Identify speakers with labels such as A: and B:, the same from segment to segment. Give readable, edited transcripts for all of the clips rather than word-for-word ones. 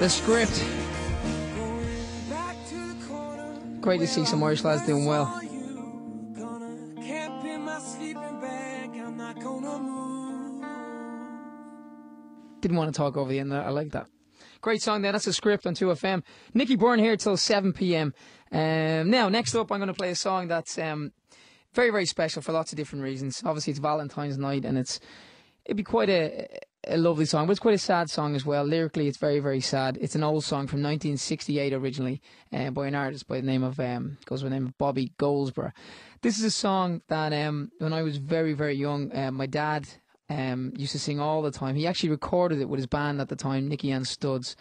A: The Script. Great to see some Irish lads doing well. Didn't want to talk over the end of that. I like that. Great song there. That's The Script on 2FM. Nicky Byrne here till 7 p.m. Now, next up, I'm going to play a song that's very, very special for lots of different reasons. Obviously, it's Valentine's night, and it'd be quite a lovely song, but it's quite a sad song as well. Lyrically, it's very, very sad. It's an old song from 1968 originally, by an artist by the name of goes by the name of Bobby Goldsborough. This is a song that when I was very, very young, my dad used to sing all the time. He actually recorded it with his band at the time, Nicky and Studs,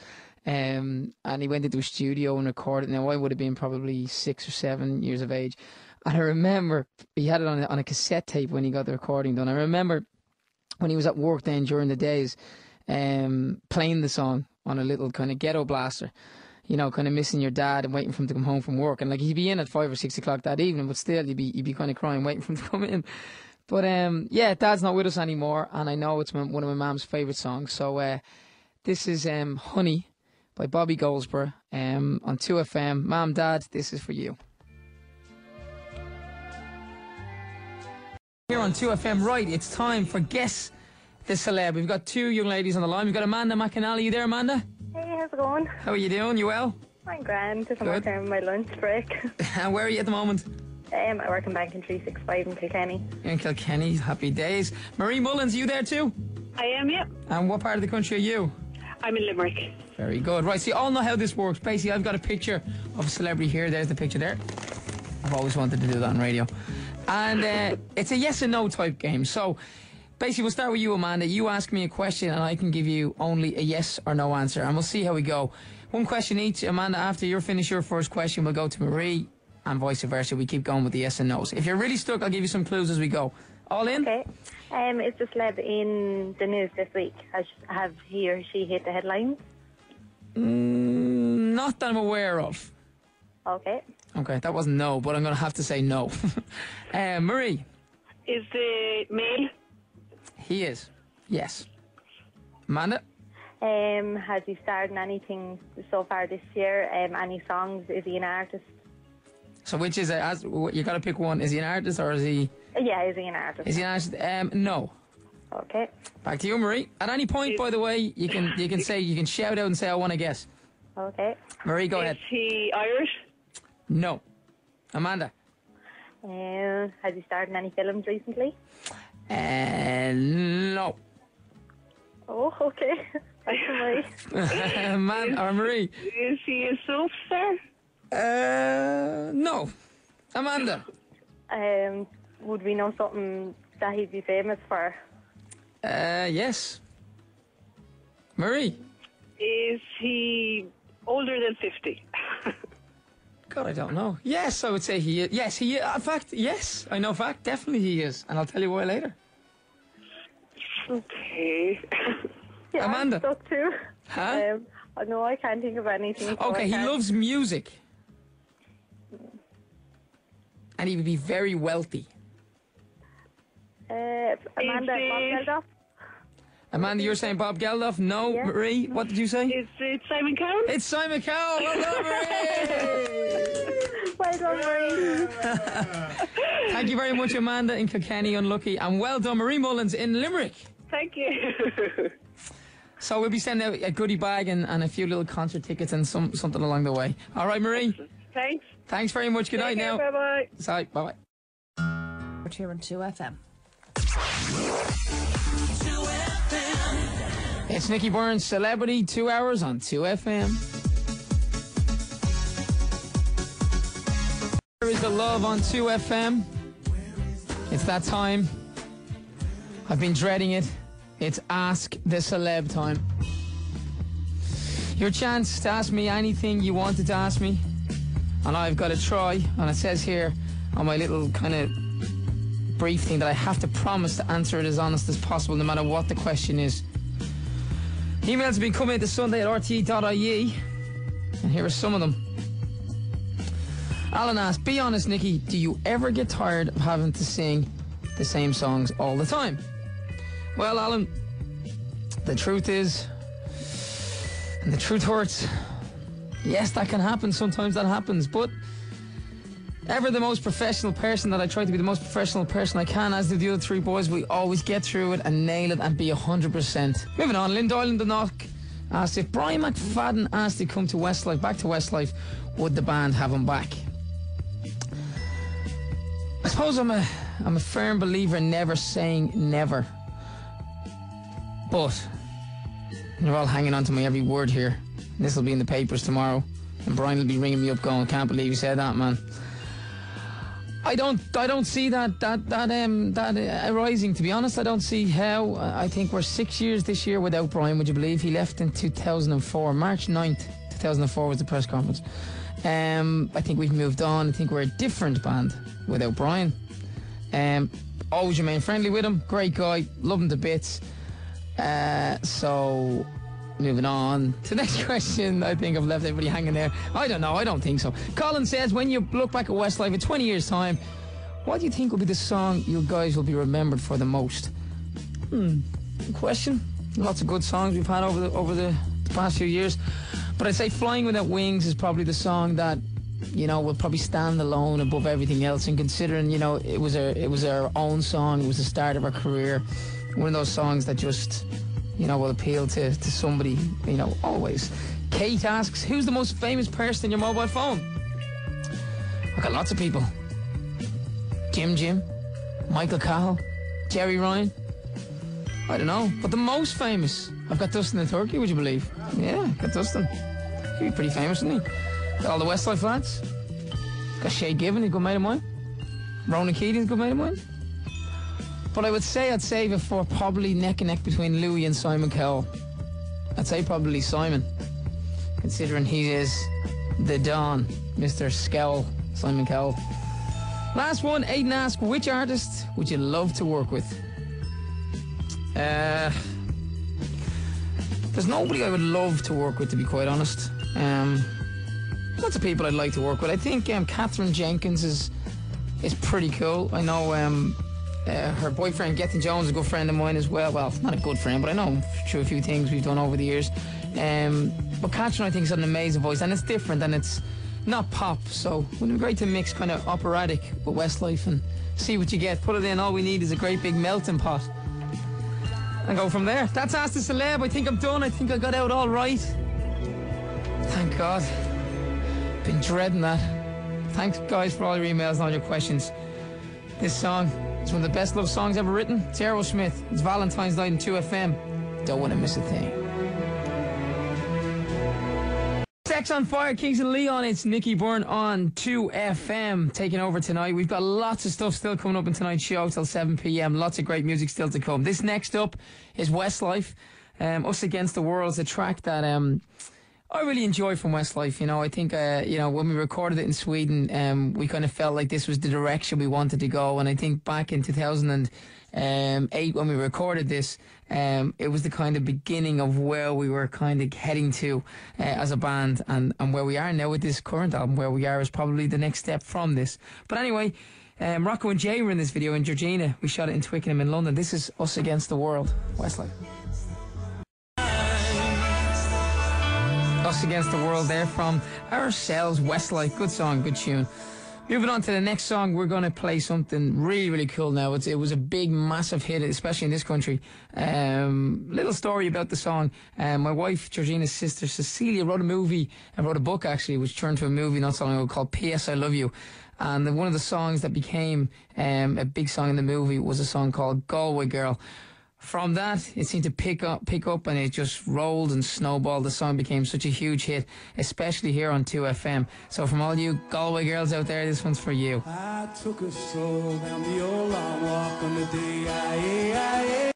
A: and he went into a studio and recorded it. Now, I would have been probably 6 or 7 years of age, and I remember he had it on a cassette tape when he got the recording done. I remember when he was at work then during the days, playing the song on a little kind of ghetto blaster, you know, kind of missing your dad and waiting for him to come home from work. And like, he'd be in at 5 or 6 o'clock that evening, but still you'd be kind of crying, waiting for him to come in. But yeah, Dad's not with us anymore, and I know it's one of my mum's favourite songs. So this is Honey by Bobby Goldsborough on 2FM. Mum, Dad, this is for you. Here on 2FM, right, it's time for Guess the Celeb. We've got two young ladies on the line. We've got Amanda McAnally. You there, Amanda?
B: Hey, how's it going?
A: How are you doing? You well?
B: I'm grand. Just on my lunch break.
A: And where are you at the moment?
B: I work in Bank in 365 in Kilkenny.
A: You're in Kilkenny. Happy days. Marie Mullins, are you there too?
C: I am, yeah.
A: And what part of the country are you?
C: I'm in Limerick.
A: Very good. Right, so you all know how this works. Basically, I've got a picture of a celebrity here. There's the picture there. I've always wanted to do that on radio. And it's a yes and no type game. So basically, we'll start with you, Amanda. You ask me a question and I can give you only a yes or no answer. And we'll see how we go. One question each. Amanda, after you finish your first question, we'll go to Marie and vice versa. We keep going with the yes and no's. If you're really stuck, I'll give you some clues as we go. All in?
B: Okay. It's just led in the news this week. Have he or she hit the headlines?
A: Not that I'm aware of.
B: Okay.
A: Okay, that wasn't no, but I'm going to have to say no. Marie?
C: Is the male?
A: He is. Yes. Amanda?
B: Has he starred in anything so far this year? Any songs? Is he an artist?
A: So which is it? You got to pick one. Is he an artist or is he?
B: Yeah, is he an artist?
A: Is he an artist? No.
B: Okay.
A: Back to you, Marie. At any point, by the way, you can shout out and say I want to guess.
B: Okay.
A: Marie, go ahead.
C: Is he Irish?
A: No. Amanda?
B: Has he starred in any films recently?
A: No.
B: Oh, okay.
A: Marie?
C: Is he a soap star?
A: No. Amanda?
B: Would we know something that he'd be famous for?
A: Yes. Marie?
C: Is he older than 50?
A: God, I don't know. Yes, I would say he is. Yes, he is. In fact, yes. I know fact. Definitely he is. And I'll tell you why later.
C: Okay.
B: Yeah,
A: Amanda?
B: I'm stuck too.
A: Huh?
B: No, I can't think of anything. So
A: Okay, he loves music. And he would be very wealthy.
B: Amanda, Bob Geldof?
A: Amanda, you're saying Bob Geldof? No.
B: Yeah.
A: Marie, what did you say?
C: Is it Simon Cowell?
A: It's Simon Cowell. Well done, Marie.
B: Well done, Marie.
A: Thank you very much, Amanda in Kilkenny, unlucky. And well done, Marie Mullins in Limerick.
C: Thank you.
A: So we'll be sending out a goodie bag and a few little concert tickets and something along the way. All right, Marie?
C: Thanks.
A: Thanks very much. Good night now.
C: Bye-bye.
A: Sorry, bye-bye.
D: We're here on 2FM.
A: It's Nicky Byrne's Celebrity, 2 hours on 2FM. There is the love on 2FM. It's that time. I've been dreading it. It's Ask the Celeb time. Your chance to ask me anything you wanted to ask me. And I've got to try. And it says here on my little kind of brief thing that I have to promise to answer it as honest as possible, no matter what the question is. Emails have been coming into Sunday at RTE.ie, and here are some of them. Alan asked, be honest, Nicky, do you ever get tired of having to sing the same songs all the time? Well, Alan, the truth is, And the truth hurts. Yes, that can happen. Sometimes that happens. But ever the most professional person that I try to be the most professional person I can, as do the other three boys. We always get through it and nail it and be 100%. Moving on, Lynn Doyle in the knock asked if Brian McFadden asked to come to Westlife, back to Westlife, would the band have him back? I suppose I'm a firm believer in never saying never. But you're all hanging on to my every word here. This will be in the papers tomorrow, and Brian will be ringing me up going, "Can't believe you said that, man." I don't see that arising. To be honest, I don't see how. I think we're 6 years this year without Brian. Would you believe he left in 2004, March 9th, 2004 was the press conference. I think we've moved on. I think we're a different band without Brian. Always remain friendly with him. Great guy, love him to bits. So, moving on to the next question. I think I've left everybody hanging there. I don't know, I don't think so. Colin says, when you look back at Westlife in 20 years' time, what do you think will be the song you guys will be remembered for the most? Good question. Lots of good songs we've had over the past few years. But I'd say Flying Without Wings is probably the song that, you know, will probably stand alone above everything else. And considering, you know, it was our own song, it was the start of our career. One of those songs that just, you know, will appeal to somebody, you know, always. Kate asks, who's the most famous person in your mobile phone? I've got lots of people. Jim, Michael Cahill, Jerry Ryan. I don't know, but the most famous, I've got Dustin the Turkey, would you believe? Yeah, got Dustin. He'd be pretty famous, wouldn't he? Got all the Westlife lads. Got Shay Given, a good mate of mine. Ronan Keating's a good mate of mine. But I would say I'd save it for probably neck and neck between Louis and Simon Cowell. I'd say probably Simon, considering he is the Don, Mr. Scowl, Simon Cowell. Last one, Aidan asked, which artist would you love to work with? There's nobody I would love to work with, to be quite honest. Lots of people I'd like to work with. I think Catherine Jenkins is pretty cool. I know her boyfriend Gethin Jones is a good friend of mine as well. Well, not a good friend, but I know him through a few things we've done over the years. But Catherine, I think, has got an amazing voice, and it's different, and it's not pop, so it would be great to mix kind of operatic with Westlife and see what you get. Put it in, all we need is a great big melting pot and go from there. That's Ask the Celeb. I think I'm done. I think I got out all right. Thank God. Been dreading that. Thanks, guys, for all your emails and all your questions. This song is one of the best love songs ever written. It's Aerosmith. It's Valentine's Night in 2FM. Don't want to miss a thing. Sex on Fire, Kings and Leon. It's Nicky Byrne on 2FM taking over tonight. We've got lots of stuff still coming up in tonight's show till 7 p.m. Lots of great music still to come. This next up is Westlife. Us Against the World is a track that I really enjoy from Westlife. You know, I think you know, when we recorded it in Sweden, we kind of felt like this was the direction we wanted to go. And I think back in 2008 when we recorded this, it was the kind of beginning of where we were kind of heading to as a band, and where we are now with this current album. Where we are is probably the next step from this. But anyway, Rocco and Jay were in this video in Georgina. We shot it in Twickenham in London. This is Us Against the World, Westlife. Us Against the World there from ourselves, Westlife. Good song, good tune. Moving on to the next song, we're going to play something really, really cool now. It was a big, massive hit, especially in this country. Little story about the song. My wife, Georgina's sister, Cecilia, wrote a book actually, which turned to a movie not so long ago called P.S. I Love You. And one of the songs that became a big song in the movie was a song called Galway Girl. From that, it seemed to pick up, and it just rolled and snowballed. The song became such a huge hit, especially here on 2FM. So from all you Galway girls out there, this one's for you.
E: I took a stroll down the old long walk on the day